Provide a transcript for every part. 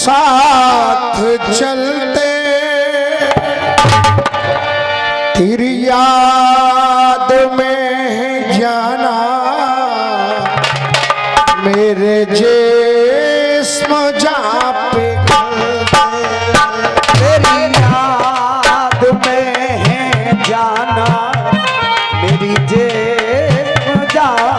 साथ चलते तेरी याद में जाना मेरे जिस्म जहाँ पे तेरी याद में है जाना मेरी जिस्म जहाँ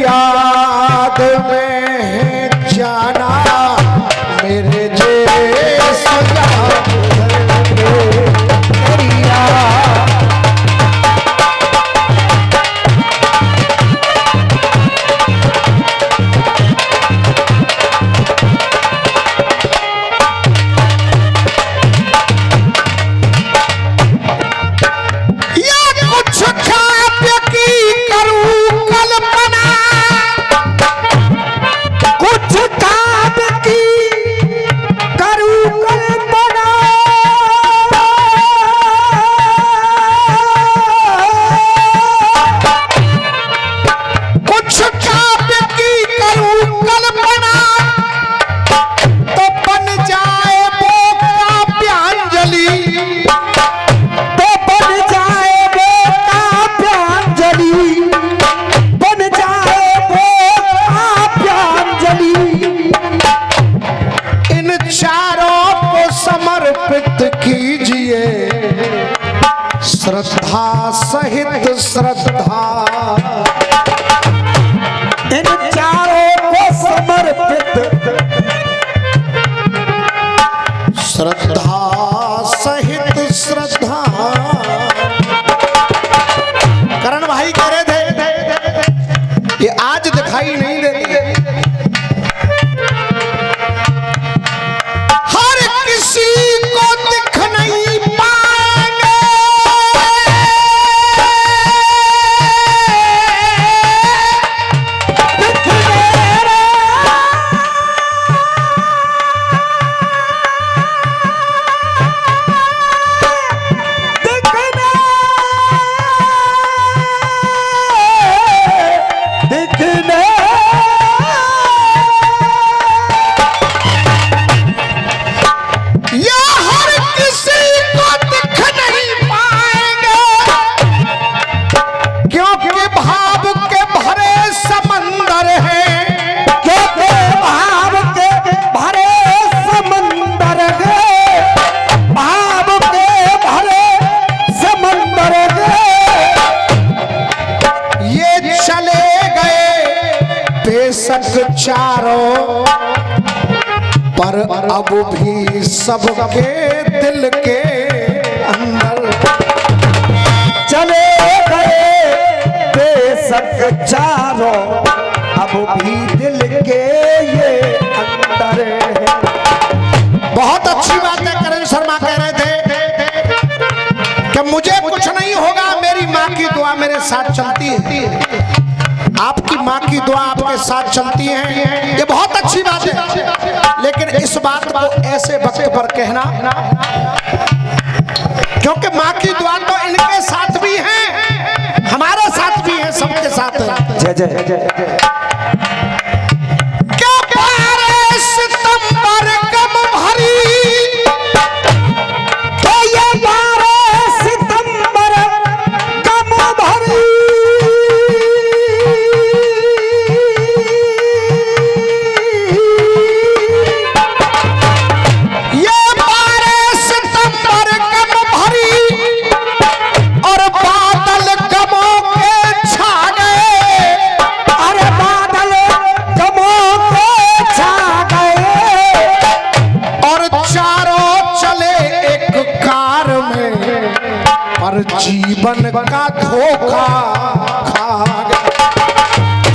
याद में जाना मेरे जिस्म जहाँ तेरी कीजिए श्रद्धा सहित श्रद्धा इन चारों को समर्पित श्रद्धा सहित श्रद्धा। करण भाई कह रहे थे ये आज दिखाई नहीं देती चारों पर अब भी सबके दिल के अंदर चले गए बेशक चारों अब भी दिल के ये अंदर है। बहुत अच्छी बात है। करण शर्मा कह रहे थे कि मुझे कुछ नहीं होगा, मेरी माँ की दुआ मेरे साथ चलती है। आपकी माँ की दुआ आपके साथ चलती है, ये बहुत अच्छी बात है। लेकिन इस बात को ऐसे वक्त पर कहना, क्योंकि माँ की दुआ तो इनके साथ भी है, हमारे साथ भी है, सबके साथ है। जय जय जय जय। क्या प्यारे सितंबर गम भरी, तो ये प्यारे सितंबर जीवन का धोखा खा गए।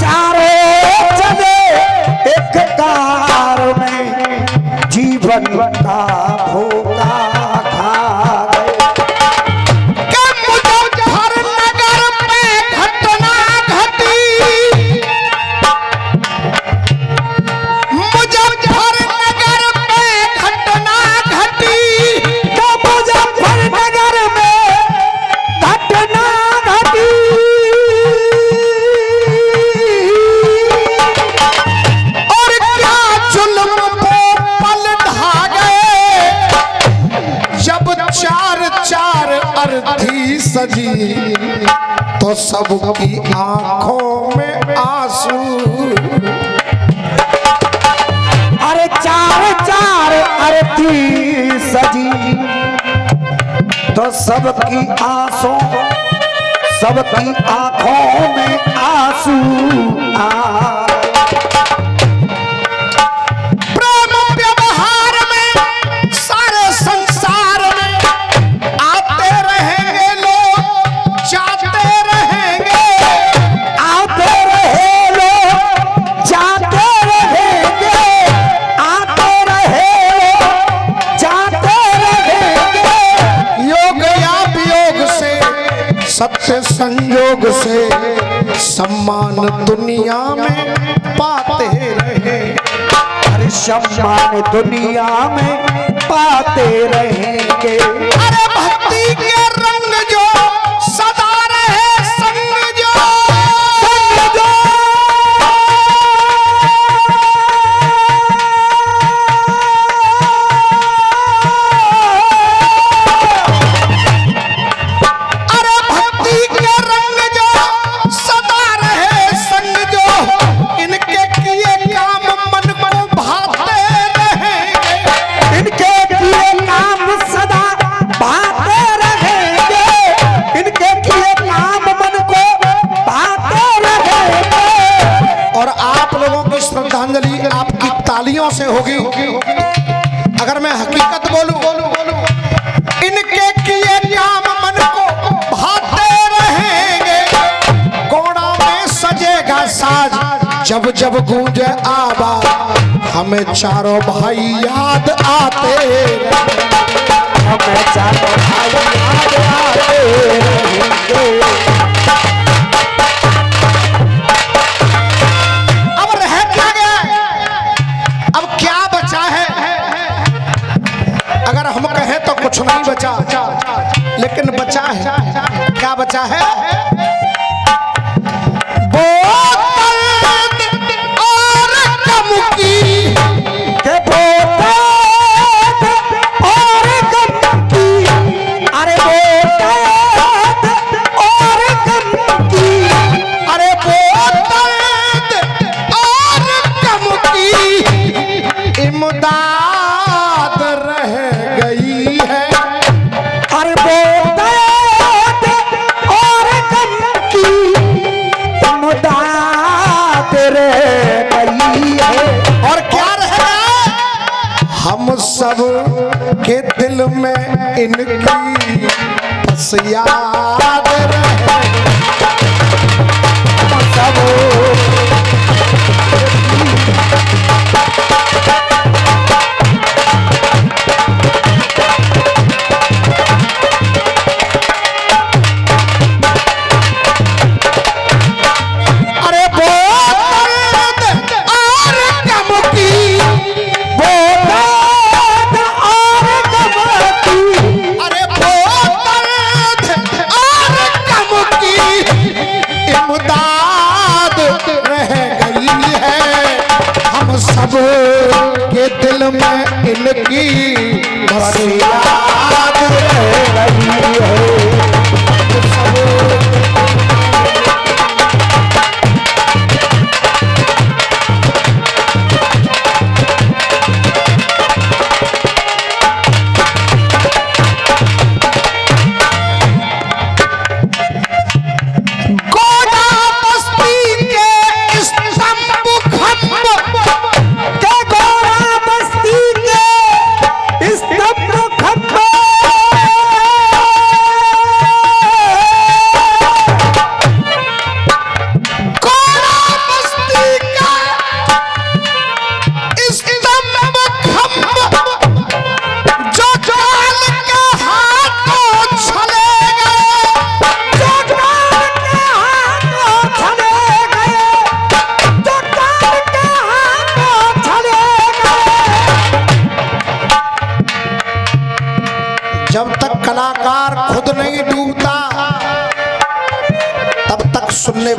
चारों चले एक कार में, जीवन का धोखा खा गए। कि मुजफ्फरनगर में घटना घटी, मुजफ्फरनगर में घटना घटी, तो मुजफ्फरनगर में घटना घटी। और क्या जुल्म पे पल ढा गए, जब चार चार अर्थी सजी तो सबकी आंखों में आंसू। अरे चार चार अर्थी सजी तो सबकी आंसू, सबकी आंखों में आंसू आ। प्रेम व्यवहार में सारे संसार में आते रहेंगे लोग, जाते रहेंगे, आते रहे लोग, जाते रहेंगे, आते रहे लोग, जाते रहेंगे। योग या वियोग से, सत्य संयोग से सम्मान दुनिया में पाते रहे। हर सम्मान दुनिया में पाते रहेंगे। अरे भक्ति के रंग जो सदा रहे संग जो, अरे भक्ति के रंग जो सदा रहे संग जो, इनके किए काम मन को भाते रहेंगे। इनके किए काम सदा भाते रहेंगे, इनके किए काम मन को भाते रहेंगे। और आप लोगों की श्रद्धांजलि आपकी तालियों से होगी। अगर मैं हकीकत बोलूं, इनके किए काम मन को भाते रहेंगे। कोड़ा में सजेगा साज, जब जब गूंजे आवाज, हमें चारों भाई याद आते रहेंगे। हमें चारों भाई याद आते रहेंगे। अब रह क्या गया, अब क्या बचा है? अगर हम कहें तो कुछ नहीं बचा, लेकिन बचा है। क्या बचा है? बोतल और गम की, के बोतल और गम की, अरे बोतल और गम की। अरे बोतल और गम की इमदाद रह गई है। अरे बोतल और गम की इमदाद रह गई है। और क्या रह गया? हम सब के दिल में इनकी बस याद रहे। सब अरे बोतल और गम की, बोतल और गम की, अरे बोतल और गम की इमदाद रह गई है। हम सब के दिल में इनकी बस याद रह गई है।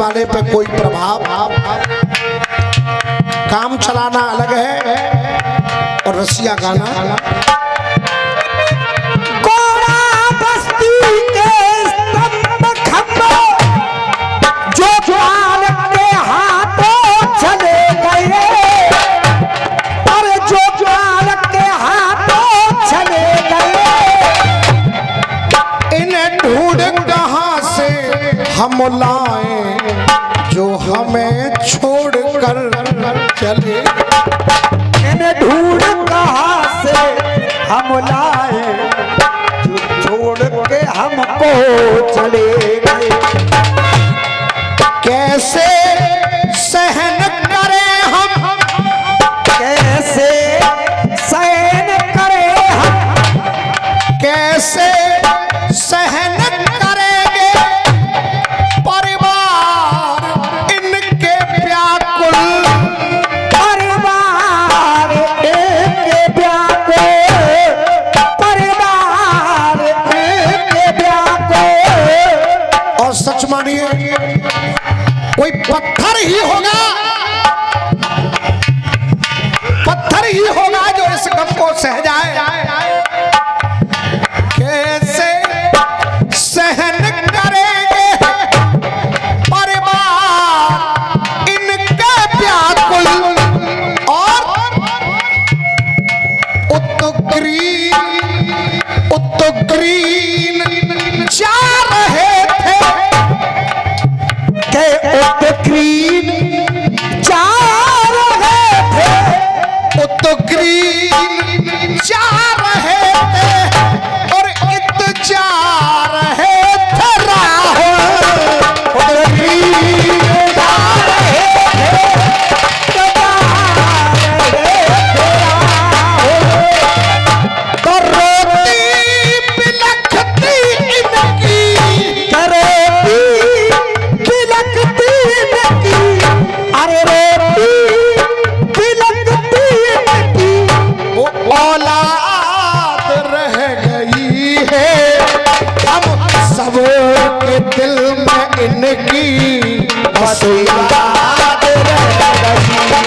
वाले पे कोई प्रभाव, काम चलाना अलग है और रसिया गाना। कोड़ा बस्ती के स्तंभ खंभे जो ज्वाल के हाथों चले गए, पर जो ज्वाल के हाथों चले गए, इन्हें ढूंढ कहां से हम लाए जो हमें छोड़कर चले। इन्हें ढूंढ कहां से हम लाए जो छोड़ के हमको चले गए। कैसे सहन करें हम, कैसे सहन करें हम, कैसे सहन करेंगे परिवार इनके व्याकुल, परिवार एक व्याकुल, परिवार एक व्याकुल। और सच मानिए कोई पत्थर ही होगा, पत्थर ही होगा जो इस गम को सह जाए। कैसे सहन करेंगे परिवार इनके व्याकुल, और उत्तग्रीन जा रहे थे के उत्तग्रीन जा रहे थे, उत्तग्रीन जा रहे थे और इत जा रहे थे राहों। उत्तग्रीन जा रहे थे, जा रहे थे राहों। तो रोती बिलखती इनकी, रोटी बिलखती इनकी, अरे रोटी बिलखती इनकी, वो औलाद रह गई है हम सब के दिल में इनकी, बस याद रह गई है।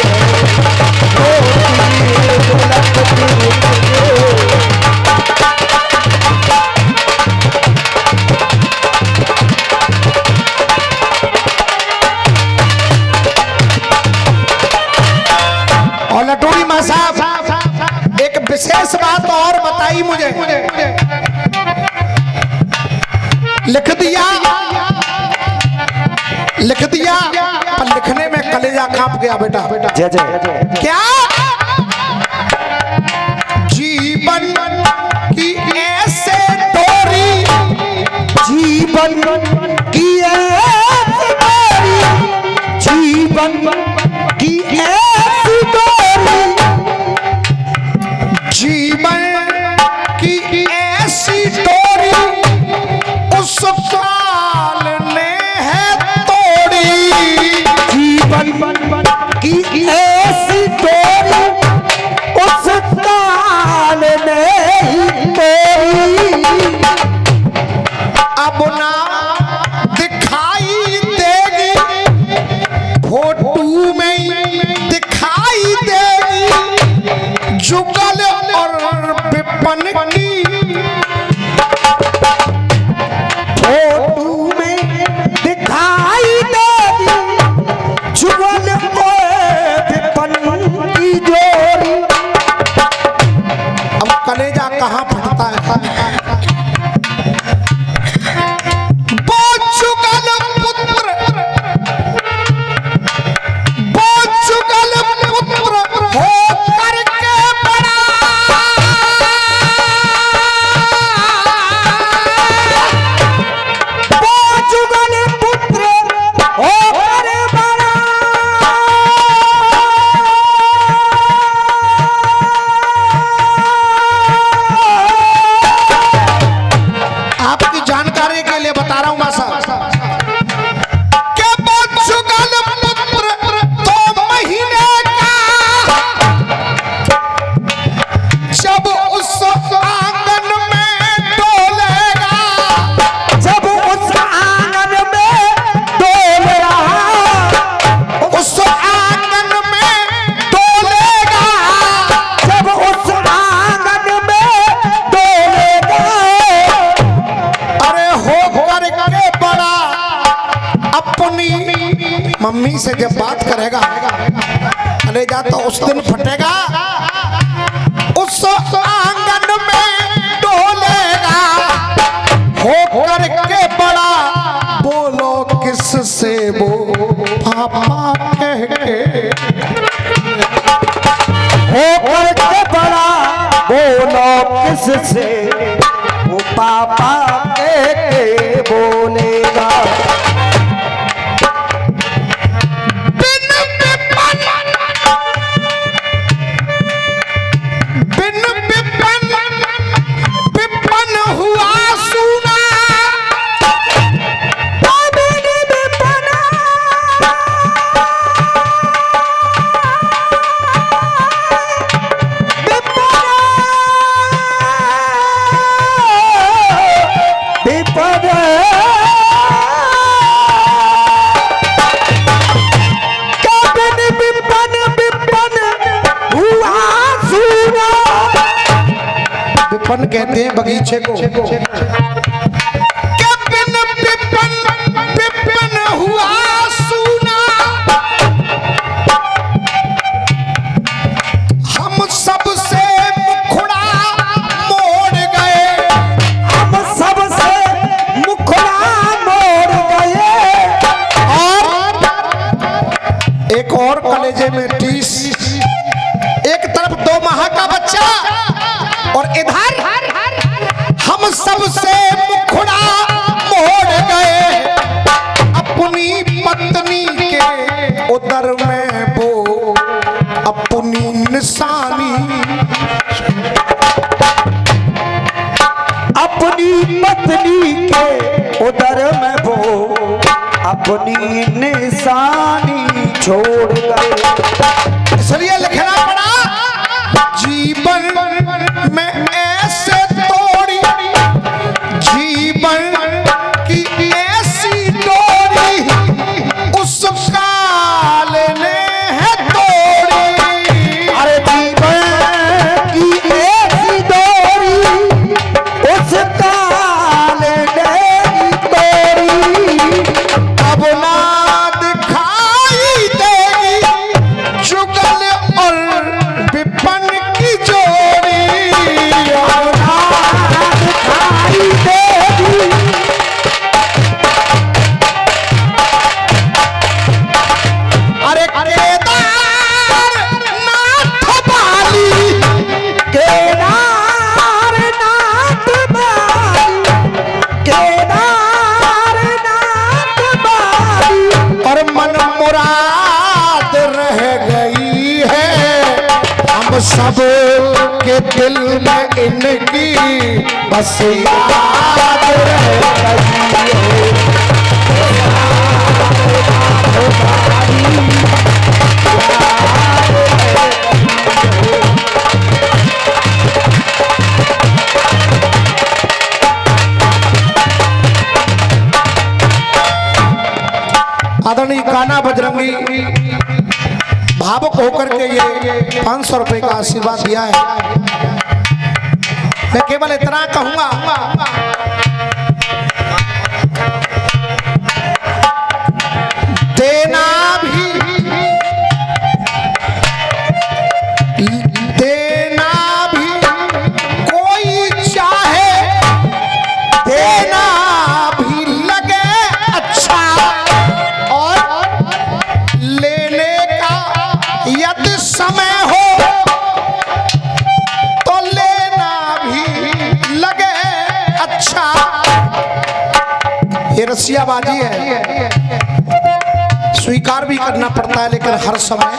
और लटोरी माँ साहब एक विशेष बात और बताई मुझे, लिख दिया पर लिखने में कलेजा कांप गया बेटा। जय जय। क्या जीवन की ऐसे डोरी, जीवन की ऐसी डोरी, जीवन की ऐसी डोरी, जीवन की ऐसी डोरी उस काल ने है तोड़ी। जीवन की ऐसी डोरी होकर के बड़ा बोलो किससे, वो पापा के बोलेगा। बिन विपन हुआ सुना, विपन कहते हैं बगीचे को। के बिन विपन हुआ सुना, हम सबसे मुखड़ा मोड़ गए, हम सबसे मुखड़ा मोड़ गए। और एक और कलेजे में टीस, एक तरफ 2 माह का बच्चा और इधर हम सबसे मुखड़ा मोड़ गए, अपनी पत्नी के उदर में वो अपनी निशानी, अपनी पत्नी के उदर में वो अपनी निशानी छोड़ गए। इसलिए लिखना पड़ा जीवन में ऐसे तोड़ी, जीवन की ऐसी डोरी उस काल ने है तोड़ी। अरे जीवन की ऐसी डोरी उस काल ने तोड़ी, अब ना दिखाई देगी जुगल और विपन की जोड़ी। अब ना दिखाई देगी। अरे केदार नाथ बाली, केदारनाथ बाली, केदारनाथ बाली। और मन मुराद रह गई है हम सब के दिल में इनकी, बस याद रह गई है। आदरणीय कान्हा बजरंगी भावुक होकर के ये 500 रुपए का आशीर्वाद दिया है। मैं केवल इतना कहूंगा, देना भी कोई चाहे, देना भी लगे अच्छा, और लेने का यदि समय हो तो लेना भी लगे अच्छा। ये रसियाबाजी है, स्वीकार भी करना पड़ता है, लेकिन हर समय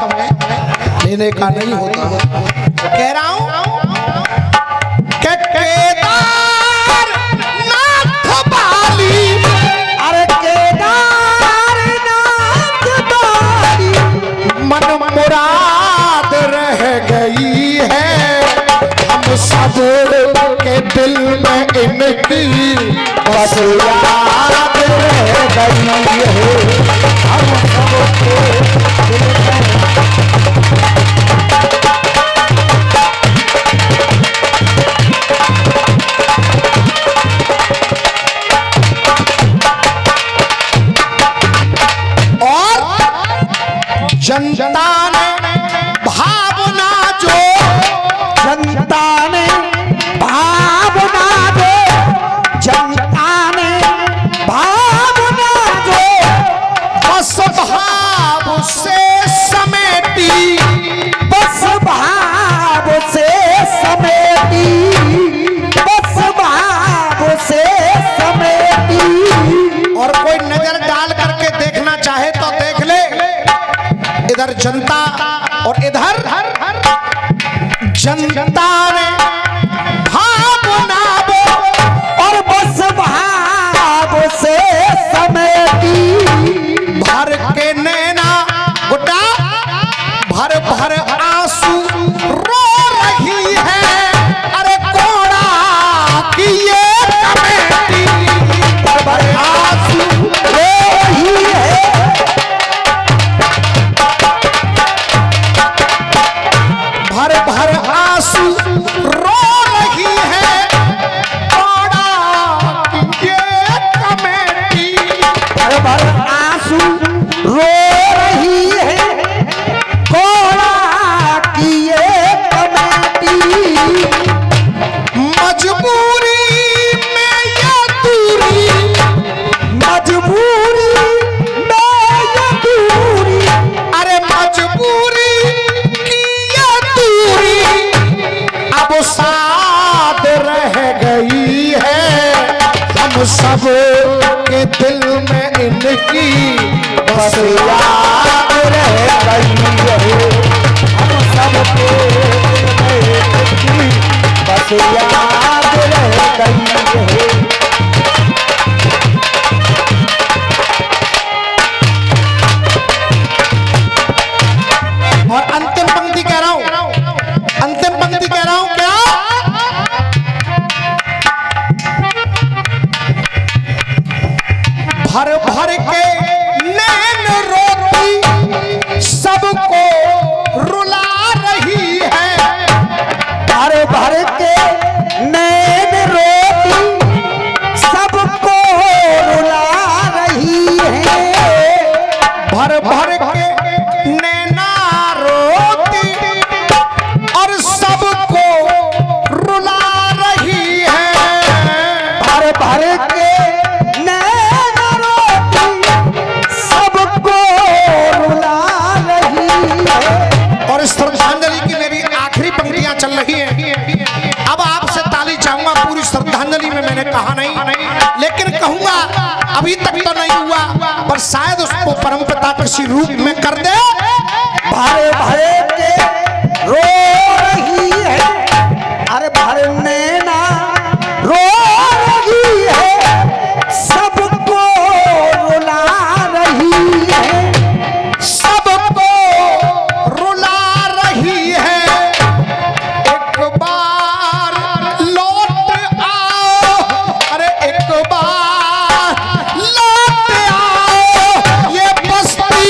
लेने का नहीं होता। कह रहा हूं कि केदार नाथ बाली, अरे केदारनाथ बाली। मन मुराद रह गई है हम सब के दिल में इनकी, बस याद रह गई है हम सब के दिल में। जनता ने भावना जो, जनता ने भावना दो, जनता ने भावना दो। इधर जनता और इधर जनता ने भावना और बस भाव से समेटी भर के नैना गुड्डा भर भर आंसू रो रही है। अरे कोड़ा की ये कमेटी भर भर आंसू रो रही है। भर भर आंसू रो रही है। कोड़ा की ये कमेटी भर भर आंसू रो रही है। कोड़ा की ये कमेटी मजबूरी में ये दूरी मजबूरी में ये दूरी अरे मजबूरी की ये दूरी अब साथ रह गई है। हम सब के दिल में इनकी बस याद रह गई है। हम सबके बस याद रह गई है। और अंतिम पंक्ति कह रहा हूं, अंतिम पंक्ति कह रहा हूं क्या? भर भर के नैन रोती सबको रुला रही है। भर भर के नैन रोती सबको रुला रही है। भर भर के नैना रोती और सबको रुला रही है। भर भर के नैन रोती सबको रुला रही है। और इस श्रद्धांजलि की मेरी आखिरी पंक्तियां चल रही हैं। अब आपसे ताली चाहूंगा। पूरी श्रद्धांजलि में मैंने कहा नहीं, लेकिन कहूंगा अभी तक तो नहीं हुआ, पर शायद उसको परमपिता किसी रूप में कर दे। भर भर के रो रही है। अरे भर नैना रो रही है। सबको रुला रही है। सबको रुला रही है। एक बार लौट आओ, अरे एक बार लौट आओ, ये बस्ती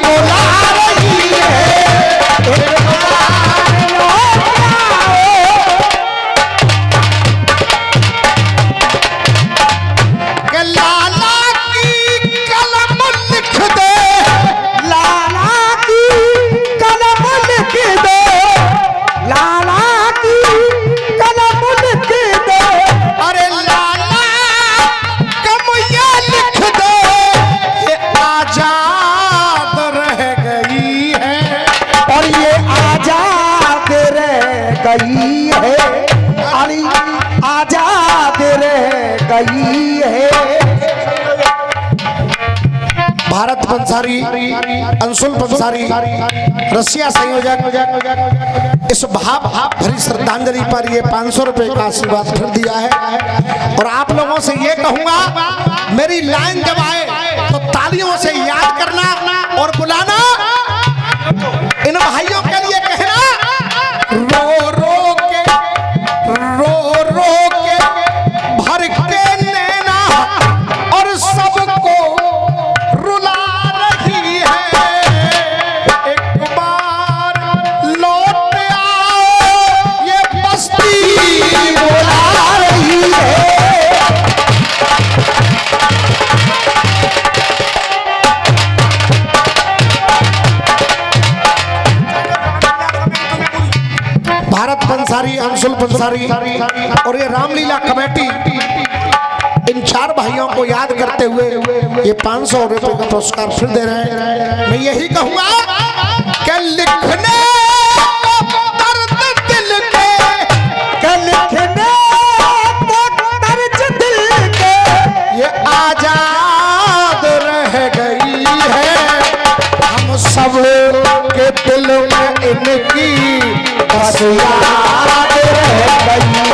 बुला रही है। एक बार लौट आओ। कि लाला की कलम लिख दे। लाला की कलम लिख दो। लाला की कलम लिख दो। अरे लाला कम ये लिख दे, ये आजाद रह गई है। और ये आजाद रह गई है। अरे आजाद रह गई है। भारत बंसारी, अंशुल बंसारी, रसिया संयोजक इस भाव भरी श्रद्धांजलि पर ये 500 रुपए का आशीर्वाद फिर दिया है। और आप लोगों से ये कहूंगा, मेरी लाइन जब आए तो तालियों से याद करना और बुलाना। इन भाइयों के लिए कहना, रो रो के भर के नैना और सबको रुला रही है। एक बार लौट आओ, ये बस्ती बुला रही है। भारत बंसारी, अंशुल बंसारी और ये रामलीला कमेटी, इन 4 भाइयों को याद करते हुए ये 500 रुपए का पुरस्कार फिर दे रहे हैं। मैं यही कहूंगा कि लिखने को दर्द दिल के, लिखने को दर्द दिल के, ये आजाद रह गई है। हम सब दिलों में इनकी बस याद रह गई है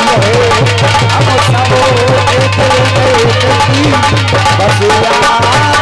हम सब एक बस याद